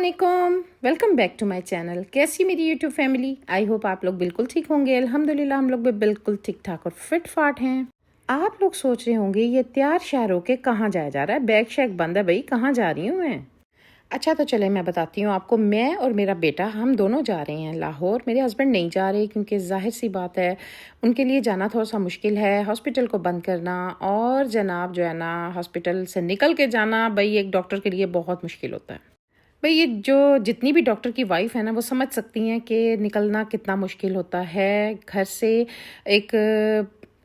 अस्सलामुअलैकुम, welcome back to my channel. कैसी मेरी यूट्यूब फैमिली? आई होप आप लोग बिल्कुल ठीक होंगे। अल्हम्दुलिल्लाह हम लोग भी बिल्कुल ठीक ठाक और फिट फाट हैं। आप लोग सोच रहे होंगे ये तैयार श्यार होके कहाँ जाया जा रहा है, बैग शैग बंद है भाई, कहाँ जा रही हूँ मैं? अच्छा तो चले मैं बताती हूँ आपको। मैं और मेरा बेटा हम दोनों जा रहे हैं लाहौर। मेरे हस्बैंड नहीं जा रहे क्योंकि जाहिर सी बात है उनके लिए जाना थोड़ा सा मुश्किल है। हॉस्पिटल को बंद करना और जनाब जो है ना हॉस्पिटल से निकल के जाना, भाई एक डॉक्टर के लिए बहुत मुश्किल होता है। भाई ये जो जितनी भी डॉक्टर की वाइफ है ना वो समझ सकती हैं कि निकलना कितना मुश्किल होता है घर से एक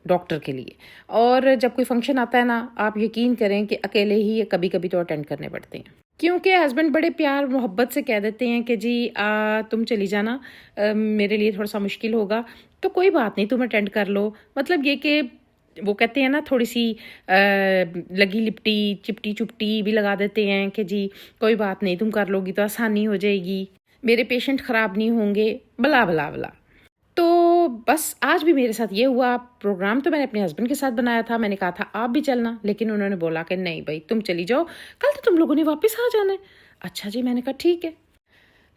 डॉक्टर के लिए। और जब कोई फंक्शन आता है ना, आप यकीन करें कि अकेले ही कभी कभी तो अटेंड करने पड़ते हैं, क्योंकि हस्बैंड बड़े प्यार मोहब्बत से कह देते हैं कि जी तुम चली जाना, मेरे लिए थोड़ा सा मुश्किल होगा तो कोई बात नहीं, तुम अटेंड कर लो। मतलब ये कि वो कहते हैं ना थोड़ी सी लगी लिपटी चिपटी चुपटी भी लगा देते हैं कि जी कोई बात नहीं, तुम कर लोगी तो आसानी हो जाएगी, मेरे पेशेंट ख़राब नहीं होंगे, बला बला बला। तो बस आज भी मेरे साथ ये हुआ। प्रोग्राम तो मैंने अपने हस्बैंड के साथ बनाया था, मैंने कहा था आप भी चलना, लेकिन उन्होंने बोला कि नहीं भाई तुम चली जाओ, कल तो तुम लोगों ने वापस आ जाना है। अच्छा जी, मैंने कहा ठीक है।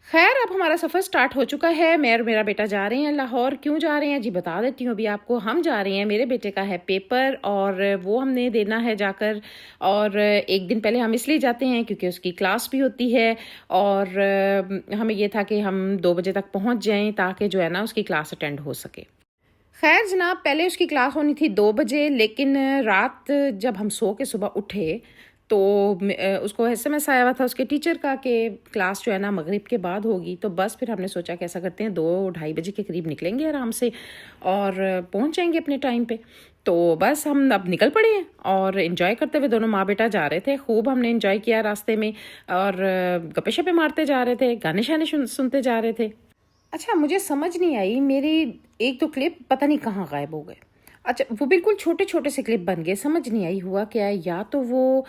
खैर अब हमारा सफ़र स्टार्ट हो चुका है। मैं और मेरा बेटा जा रहे हैं लाहौर। क्यों जा रहे हैं जी बता देती हूँ अभी आपको। हम जा रहे हैं, मेरे बेटे का है पेपर और वो हमने देना है जाकर। और एक दिन पहले हम इसलिए जाते हैं क्योंकि उसकी क्लास भी होती है और हमें ये था कि हम 2 बजे तक पहुँच जाएं ताकि जो है ना उसकी क्लास अटेंड हो सके। खैर जनाब, पहले उसकी क्लास होनी थी 2 बजे, लेकिन रात जब हम सो के सुबह उठे तो उसको एसएमएस आया हुआ था उसके टीचर का कि क्लास जो है ना मगरिब के बाद होगी। तो बस फिर हमने सोचा कि ऐसा करते हैं 2-2:30 बजे के करीब निकलेंगे आराम से और पहुंच जाएंगे अपने टाइम पे। तो बस हम अब निकल पड़े हैं और इन्जॉय करते हुए दोनों माँ बेटा जा रहे थे। खूब हमने इन्जॉय किया रास्ते में और गप्पे शप्पे मारते जा रहे थे, गाने शाने सुनते जा रहे थे। अच्छा मुझे समझ नहीं आई, मेरी एक तो क्लिप पता नहीं कहाँ गायब हो गए। अच्छा वो बिल्कुल छोटे छोटे से क्लिप बन गए, समझ नहीं आई हुआ क्या है, या तो वो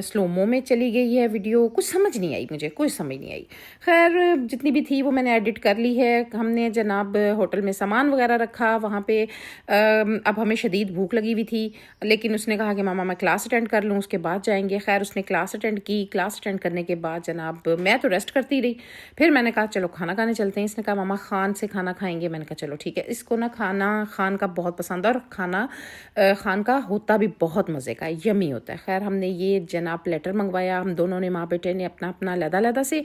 स्लोमो में चली गई है वीडियो, कुछ समझ नहीं आई, मुझे कुछ समझ नहीं आई। खैर जितनी भी थी वो मैंने एडिट कर ली है। हमने जनाब होटल में सामान वगैरह रखा वहाँ पे। अब हमें शदीद भूख लगी हुई थी, लेकिन उसने कहा कि मामा मैं क्लास अटेंड कर लूँ उसके बाद जाएंगे। खैर उसने क्लास अटेंड की। क्लास अटेंड करने के बाद जनाब मैं तो रेस्ट करती रही। फिर मैंने कहा चलो खाना खाने चलते हैं। इसने कहा मामा खान से खाना खाएंगे। मैंने कहा चलो ठीक है। इसको ना खाना खान का बहुत पसंद है और खाना खान का होता भी बहुत मज़े का, यमी होता है। खैर हमने ये जनाब प्लेटर मंगवाया, हम दोनों ने माँ बेटे ने अपना अपना लहदा से,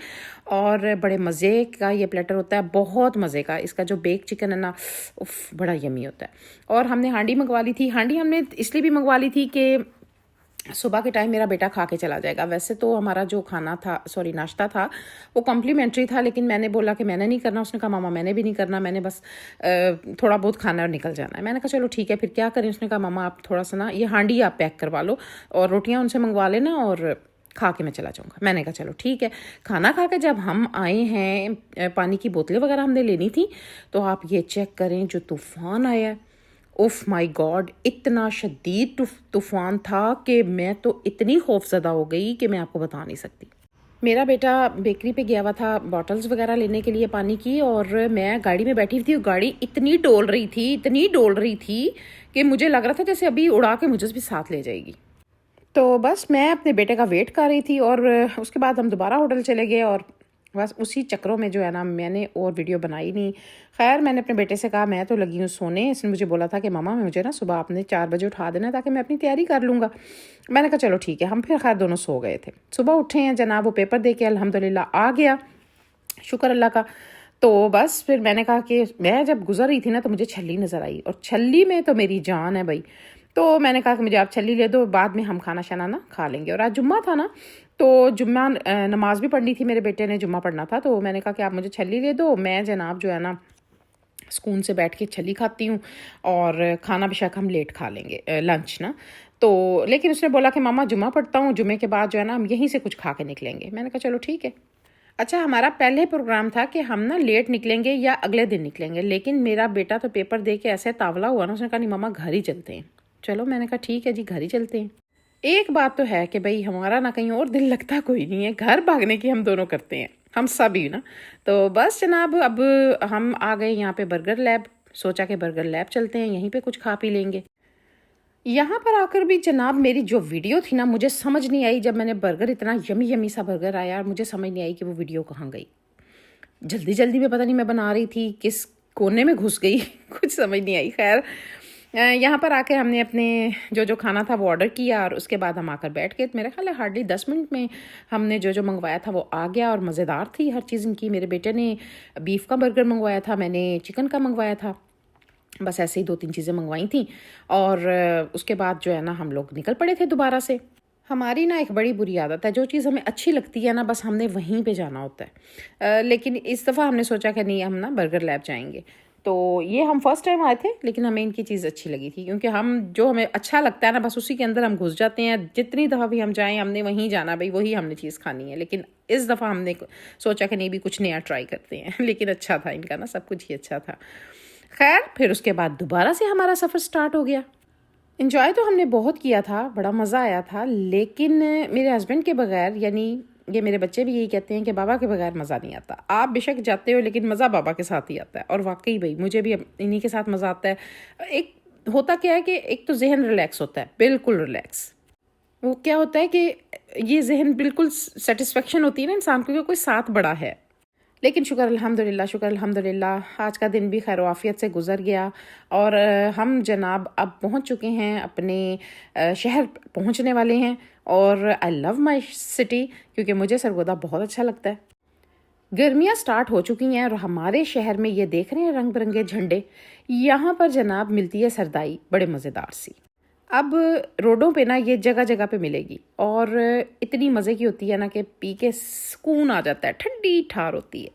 और बड़े मज़े का ये प्लेटर होता है, बहुत मज़े का। इसका जो बेक चिकन है ना, उफ बड़ा यमी होता है। और हमने हांडी मंगवा ली थी। हांडी हमने इसलिए भी मंगवा ली थी कि सुबह के टाइम मेरा बेटा खा के चला जाएगा। वैसे तो हमारा जो खाना था, सॉरी नाश्ता था, वो कॉम्प्लीमेंट्री था, लेकिन मैंने बोला कि मैंने नहीं करना। उसने कहा मामा मैंने भी नहीं करना, मैंने बस थोड़ा बहुत खाना और निकल जाना है। मैंने कहा चलो ठीक है फिर क्या करें। उसने कहा मामा आप थोड़ा सा ना ये हांडी आप पैक करवा लो और रोटियां उनसे मंगवा लेना और खा के मैं चला जाऊँगा। मैंने कहा चलो ठीक है। खाना खा के जब हम आए हैं, पानी की बोतलें वगैरह हमने लेनी थी, तो आप ये चेक करें जो तूफ़ान आया है। उफ माय गॉड, इतना शदीद तूफ़ान था कि मैं तो इतनी खौफजदा हो गई कि मैं आपको बता नहीं सकती। मेरा बेटा बेकरी पे गया हुआ था बॉटल्स वगैरह लेने के लिए पानी की, और मैं गाड़ी में बैठी हुई थी। गाड़ी इतनी डोल रही थी, इतनी डोल रही थी कि मुझे लग रहा था जैसे अभी उड़ा के मुझे भी साथ ले जाएगी। तो बस मैं अपने बेटे का वेट कर रही थी और उसके बाद हम दोबारा होटल चले गए और बस उसी चक्रों में जो है ना मैंने और वीडियो बनाई नहीं। खैर मैंने अपने बेटे से कहा मैं तो लगी हूँ सोने। इसने मुझे बोला था कि मामा मुझे ना सुबह आपने 4 बजे उठा देना ताकि मैं अपनी तैयारी कर लूँगा। मैंने कहा चलो ठीक है। हम फिर खैर दोनों सो गए थे। सुबह उठे हैं जनाब, वो पेपर दे के अल्हम्दुलिल्लाह आ गया, शुक्र अल्लाह का। तो बस फिर मैंने कहा कि मैं जब गुजर रही थी ना तो मुझे छल्ली नज़र आई, और छल्ली में तो मेरी जान है भाई। तो मैंने कहा कि मुझे आप छल्ली ले दो, बाद में हम खाना शाना ना खा लेंगे। और आज जुम्मा था ना, तो जुम्मा नमाज भी पढ़नी थी, मेरे बेटे ने जुम्मा पढ़ना था। तो मैंने कहा कि आप मुझे छल्ली ले दो, मैं जनाब जो है ना सुकून से बैठ के छली खाती हूँ और खाना बेशक हम लेट खा लेंगे, लंच ना। तो लेकिन उसने बोला कि मामा जुम्मा पढ़ता हूँ, जुम्मे के बाद जो है ना हम यहीं से कुछ खा के निकलेंगे। मैंने कहा चलो ठीक है। अच्छा हमारा पहले प्रोग्राम था कि हम ना लेट निकलेंगे या अगले दिन निकलेंगे, लेकिन मेरा बेटा तो पेपर दे के ऐसे तावला हुआ ना, उसने कहा नहीं मामा घर ही चलते हैं। चलो मैंने कहा ठीक है जी, घर ही चलते हैं। एक बात तो है कि भाई हमारा ना कहीं और दिल लगता कोई नहीं है, घर भागने की हम दोनों करते हैं, हम सभी ना। तो बस जनाब अब हम आ गए यहाँ पे बर्गर लैब। सोचा कि बर्गर लैब चलते हैं, यहीं पे कुछ खा पी लेंगे। यहाँ पर आकर भी जनाब मेरी जो वीडियो थी ना, मुझे समझ नहीं आई। जब मैंने बर्गर, इतना यमी यमी सा बर्गर आया, मुझे समझ नहीं आई कि वो वीडियो कहाँ गई। जल्दी जल्दी में पता नहीं मैं बना रही थी, किस कोने में घुस गई कुछ समझ नहीं आई। खैर, यहाँ पर आकर हमने अपने जो जो खाना था वो ऑर्डर किया और उसके बाद हम आकर बैठ गए। मेरा ख्याल है हार्डली 10 मिनट में हमने जो जो मंगवाया था वो आ गया और मज़ेदार थी हर चीज़ इनकी। मेरे बेटे ने बीफ का बर्गर मंगवाया था, मैंने चिकन का मंगवाया था। बस ऐसे ही 2-3 चीज़ें मंगवाई थी और उसके बाद जो है ना हम लोग निकल पड़े थे दोबारा से। हमारी ना एक बड़ी बुरी आदत है, जो चीज़ हमें अच्छी लगती है ना बस हमने वहीं पे जाना होता है। लेकिन इस दफ़ा हमने सोचा कि नहीं, हम ना बर्गर लैब जाएंगे। तो ये हम फर्स्ट टाइम आए थे, लेकिन हमें इनकी चीज़ अच्छी लगी थी, क्योंकि हम जो हमें अच्छा लगता है ना बस उसी के अंदर हम घुस जाते हैं। जितनी दफ़ा भी हम जाएं हमने वहीं जाना, भाई वही हमने चीज़ खानी है। लेकिन इस दफ़ा हमने सोचा कि नहीं, भी कुछ नया ट्राई करते हैं लेकिन अच्छा था इनका ना, सब कुछ ही अच्छा था। खैर, फिर उसके बाद दोबारा से हमारा सफ़र स्टार्ट हो गया। इन्जॉय तो हमने बहुत किया था, बड़ा मज़ा आया था, लेकिन मेरे हस्बैंड के बगैर, यानी ये मेरे बच्चे भी यही कहते हैं कि बाबा के बगैर मज़ा नहीं आता। आप बेशक जाते हो लेकिन मज़ा बाबा के साथ ही आता है। और वाकई भाई मुझे भी इन्हीं के साथ मज़ा आता है। एक होता क्या है कि एक तो जहन रिलैक्स होता है, बिल्कुल रिलैक्स। वो क्या होता है कि ये जहन बिल्कुल सेटिस्फेक्शन होती है ना इंसान को कि कोई साथ बड़ा है। लेकिन शुक्र अल्हम्दुलिल्लाह आज का दिन भी खैर आफियत से गुज़र गया और हम जनाब अब पहुंच चुके हैं, अपने शहर पहुंचने वाले हैं। और आई लव माई सिटी, क्योंकि मुझे सरगोदा बहुत अच्छा लगता है। गर्मियाँ स्टार्ट हो चुकी हैं और हमारे शहर में ये देख रहे हैं रंग बिरंगे झंडे। यहाँ पर जनाब मिलती है सरदाई, बड़े मज़ेदार सी। अब रोडों पे ना ये जगह जगह पे मिलेगी और इतनी मज़े की होती है ना कि पी के सुकून आ जाता है, ठंडी ठार होती है।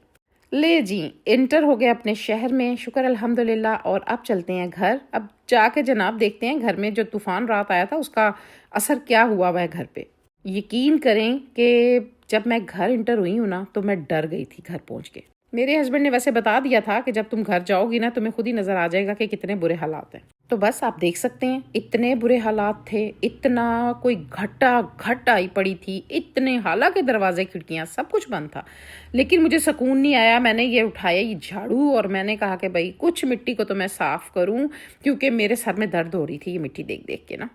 ले जी, इंटर हो गए अपने शहर में, शुक्र अल्हम्दुलिल्लाह। और अब चलते हैं घर। अब जाके जनाब देखते हैं घर में जो तूफ़ान रात आया था उसका असर क्या हुआ वह घर पे। यकीन करें कि जब मैं घर इंटर हुई हूँ ना तो मैं डर गई थी घर पहुँच के। मेरे हस्बैंड ने वैसे बता दिया था कि जब तुम घर जाओगी ना तुम्हें खुद ही नज़र आ जाएगा कि कितने बुरे हालात हैं। तो बस आप देख सकते हैं, इतने बुरे हालात थे, इतना कोई घट आई पड़ी थी, इतने, हालांकि दरवाजे खिड़कियां सब कुछ बंद था, लेकिन मुझे सुकून नहीं आया। मैंने ये उठाया ये झाड़ू और मैंने कहा कि भाई कुछ मिट्टी को तो मैं साफ़ करूं, क्योंकि मेरे सर में दर्द हो रही थी ये मिट्टी देख देख के ना।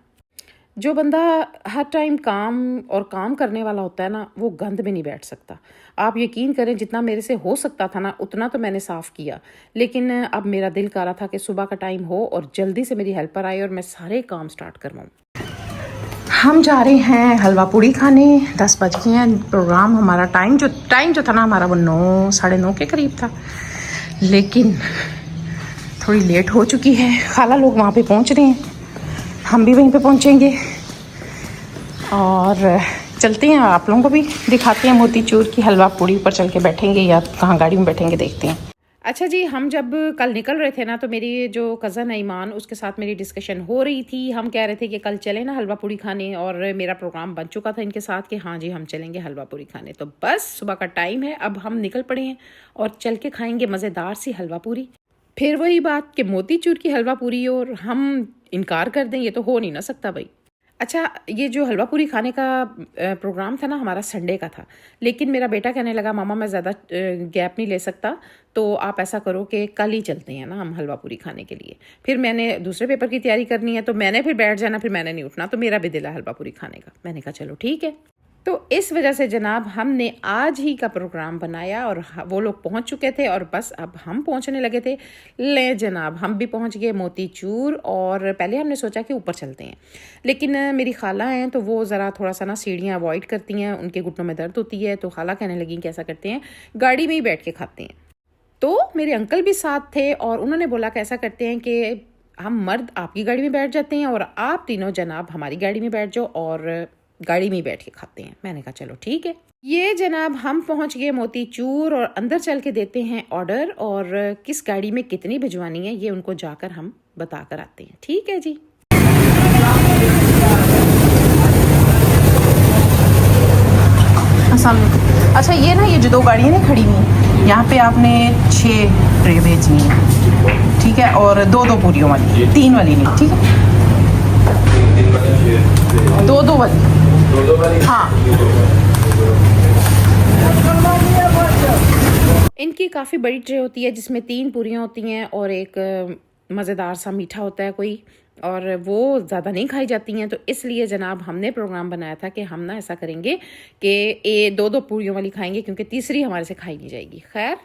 जो बंदा हर टाइम काम करने वाला होता है ना वो गंद में नहीं बैठ सकता। आप यकीन करें जितना मेरे से हो सकता था ना उतना तो मैंने साफ़ किया, लेकिन अब मेरा दिल कर रहा था कि सुबह का टाइम हो और जल्दी से मेरी हेल्पर आए और मैं सारे काम स्टार्ट करवाऊँ। हम जा रहे हैं हलवा पूड़ी खाने, 10 बज गए हैं। प्रोग्राम हमारा टाइम जो था ना हमारा वो 9 साढ़े 9 के करीब था, लेकिन थोड़ी लेट हो चुकी है। खाला लोग वहाँ पे पहुँच रहे हैं, हम भी वहीं पे पहुँचेंगे और चलते हैं, आप लोगों को भी दिखाते हैं मोतीचूर की हलवा पूड़ी। ऊपर चल के बैठेंगे या कहाँ गाड़ी में बैठेंगे देखते हैं। अच्छा जी, हम जब कल निकल रहे थे ना तो मेरी जो कज़न है ईमान, उसके साथ मेरी डिस्कशन हो रही थी। हम कह रहे थे कि कल चले ना हलवा पूड़ी खाने, और मेरा प्रोग्राम बन चुका था इनके साथ कि हाँ जी हम चलेंगे हलवा पूड़ी खाने। तो बस सुबह का टाइम है, अब हम निकल पड़े हैं और चल के खाएंगे मज़ेदार सी हलवा पूड़ी। फिर वही बात कि मोतीचूर की हलवा पूरी और हम इनकार कर दें, ये तो हो नहीं ना सकता भाई। अच्छा, ये जो हलवा पूरी खाने का प्रोग्राम था ना हमारा संडे का था, लेकिन मेरा बेटा कहने लगा मामा मैं ज़्यादा गैप नहीं ले सकता, तो आप ऐसा करो कि कल ही चलते हैं ना हम हलवा पूरी खाने के लिए। फिर मैंने दूसरे पेपर की तैयारी करनी है तो मैंने फिर बैठ जाना, फिर मैंने नहीं उठना, तो मेरा भी दिल है हलवा पूरी खाने का। मैंने कहा चलो ठीक है। तो इस वजह से जनाब हमने आज ही का प्रोग्राम बनाया और वो लोग पहुंच चुके थे और बस अब हम पहुंचने लगे थे। ले जनाब, हम भी पहुंच गए मोतीचूर। और पहले हमने सोचा कि ऊपर चलते हैं, लेकिन मेरी खाला हैं तो वो ज़रा थोड़ा सा ना सीढ़ियाँ अवॉइड करती हैं, उनके घुटनों में दर्द होती है। तो खाला कहने लगी कि ऐसा करते हैं गाड़ी में ही बैठ के खाते हैं। तो मेरे अंकल भी साथ थे और उन्होंने बोला कि ऐसा करते हैं कि हम मर्द आपकी गाड़ी में बैठ जाते हैं और आप तीनों जनाब हमारी गाड़ी में बैठ जाओ और गाड़ी में ही बैठ के खाते हैं। मैंने कहा चलो ठीक है। ये जनाब हम पहुंच गए मोतीचूर और अंदर चल के देते हैं ऑर्डर, और किस गाड़ी में कितनी भिजवानी है ये उनको जाकर हम बता कर आते हैं। ठीक है जी। अच्छा, ये ना ये जो 2 गाड़ियाँ ना खड़ी हुई, यहाँ पे आपने 6 ट्रे भेजनी है, ठीक है, और 2-2 पूरियों वाली, 3 वाली नहीं, ठीक है, 2-2 वाली। हाँ, इनकी काफ़ी बड़ी ट्रे होती है जिसमें 3 पूरियाँ होती हैं और एक मज़ेदार सा मीठा होता है कोई, और वो ज़्यादा नहीं खाई जाती हैं। तो इसलिए जनाब हमने प्रोग्राम बनाया था कि हम ना ऐसा करेंगे कि 2-2 पूरियों वाली खाएंगे, क्योंकि तीसरी हमारे से खाई नहीं जाएगी। खैर,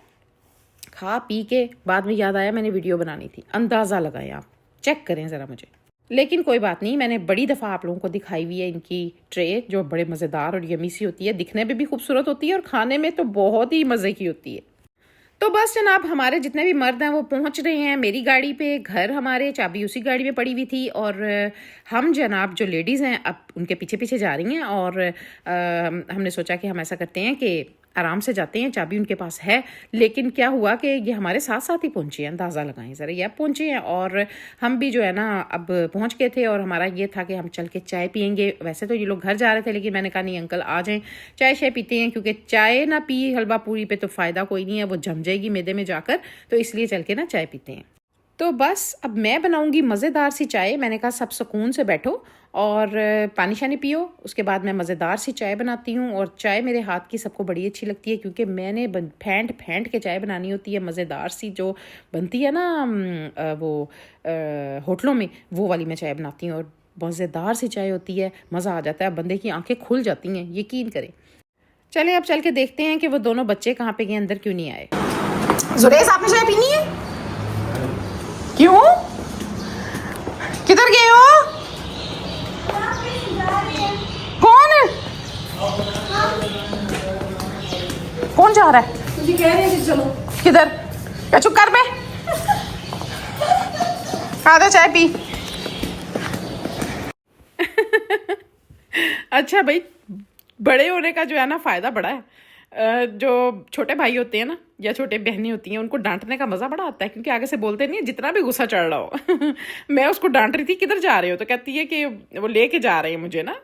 खा पी के बाद में याद आया मैंने वीडियो बनानी थी। अंदाज़ा लगाएं, आप चेक करें ज़रा मुझे। लेकिन कोई बात नहीं, मैंने बड़ी दफ़ा आप लोगों को दिखाई हुई है इनकी ट्रे, जो बड़े मज़ेदार और यमी सी होती है, दिखने में भी खूबसूरत होती है और खाने में तो बहुत ही मज़े की होती है। तो बस जनाब हमारे जितने भी मर्द हैं वो पहुंच रहे हैं मेरी गाड़ी पे। घर हमारे चाबी उसी गाड़ी में पड़ी हुई थी, और हम जनाब जो लेडीज़ हैं अब उनके पीछे पीछे जा रही हैं। और हमने सोचा कि हम ऐसा करते हैं कि आराम से जाते हैं, चाबी उनके पास है। लेकिन क्या हुआ कि ये हमारे साथ साथ ही पहुंचे हैं, अंदाज़ा लगाएं ज़रा, ये अब पहुंचे हैं और हम भी जो है ना अब पहुंच गए थे। और हमारा ये था कि हम चल के चाय पियेंगे। वैसे तो ये लोग घर जा रहे थे, लेकिन मैंने कहा नहीं अंकल आ जाएं, चाय शाय पीते हैं, क्योंकि चाय ना पी हलवा पूरी पे तो फ़ायदा कोई नहीं है, वो जम जाएगी मैदे में जाकर। तो इसलिए चल के ना चाय पीते हैं। तो बस अब मैं बनाऊंगी मज़ेदार सी चाय। मैंने कहा सब सुकून से बैठो और पानी शानी पियो, उसके बाद मैं मज़ेदार सी चाय बनाती हूँ। और चाय मेरे हाथ की सबको बड़ी अच्छी लगती है, क्योंकि मैंने फेंट फेंट के चाय बनानी होती है, मज़ेदार सी जो बनती है ना वो होटलों में, वो वाली मैं चाय बनाती हूँ। और मज़ेदार सी चाय होती है, मज़ा आ जाता है, बंदे की आंखें खुल जाती हैं, यकीन करें। चलिए अब चल के देखते हैं कि वो दोनों बच्चे कहाँ पे गए, अंदर क्यों नहीं आए। जुरेज, आपने चाय पीनी है? क्यों? किधर गए हो? कौन है? कौन जा रहा है? तुझे कह रहे हैं चलो। किधर? क्या चुप कर बे, आधा चाय पी। अच्छा भाई, बड़े होने का जो है ना फ़ायदा बड़ा है। जो छोटे भाई होते हैं ना या छोटे बहनें होती हैं, उनको डांटने का मज़ा बड़ा आता है, क्योंकि आगे से बोलते नहीं है जितना भी गुस्सा चढ़ रहा हो। मैं उसको डांट रही थी किधर जा रहे हो, तो कहती है कि वो लेके जा रहे हैं मुझे ना,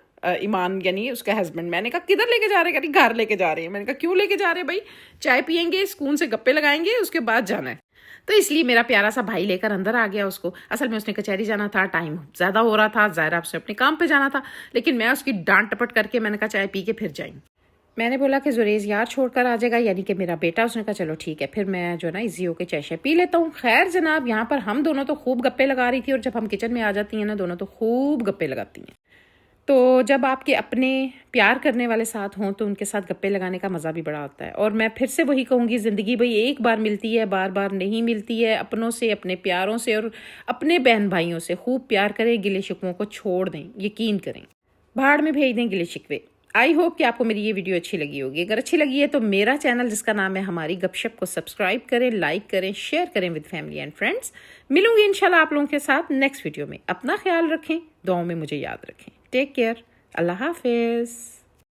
ईमान यानी उसका हस्बैंड। मैंने कहा किधर लेके जा रहे हैं? कहती घर लेके जा रहे हैं। मैंने कहा क्यों लेके जा रहे हैं भाई? चाय पियेंगे, सुकून से गप्पे लगाएंगे, उसके बाद जाना है। तो इसलिए मेरा प्यारा सा भाई लेकर अंदर आ गया उसको। असल में उसने कचहरी जाना था, टाइम ज़्यादा हो रहा था, ज़ाहिर आपसे अपने काम पे जाना था। लेकिन मैं उसकी डांट टपट करके मैंने कहा चाय पी के फिर जाएंगे। मैंने बोला कि जुरेज यार छोड़कर आ जाएगा, यानी कि मेरा बेटा। उसने कहा चलो ठीक है, फिर मैं जो ना इजी होके चाय शाय पी लेता हूँ। खैर जनाब, यहाँ पर हम दोनों तो खूब गप्पे लगा रही थी, और जब हम किचन में आ जाती हैं ना दोनों, तो खूब गप्पे लगाती हैं। तो जब आपके अपने प्यार करने वाले साथ हों तो उनके साथ गप्पे लगाने का मज़ा भी बड़ा होता है। और मैं फिर से वही कहूँगी, ज़िंदगी भाई एक बार मिलती है, बार बार नहीं मिलती है। अपनों से, अपने प्यारों से और अपने बहन भाइयों से खूब प्यार करें, गिले शिकवों को छोड़ दें, यकीन करें, भाड़ में भेज दें गिले शिकवे। आई होप कि आपको मेरी ये वीडियो अच्छी लगी होगी। अगर अच्छी लगी है तो मेरा चैनल जिसका नाम है हमारी गपशप को सब्सक्राइब करें, लाइक करें, शेयर करें विद फैमिली एंड फ्रेंड्स। मिलूंगी इंशाल्लाह आप लोगों के साथ नेक्स्ट वीडियो में। अपना ख्याल रखें, दुआओं में मुझे याद रखें। टेक केयर, अल्लाह हाफिज़।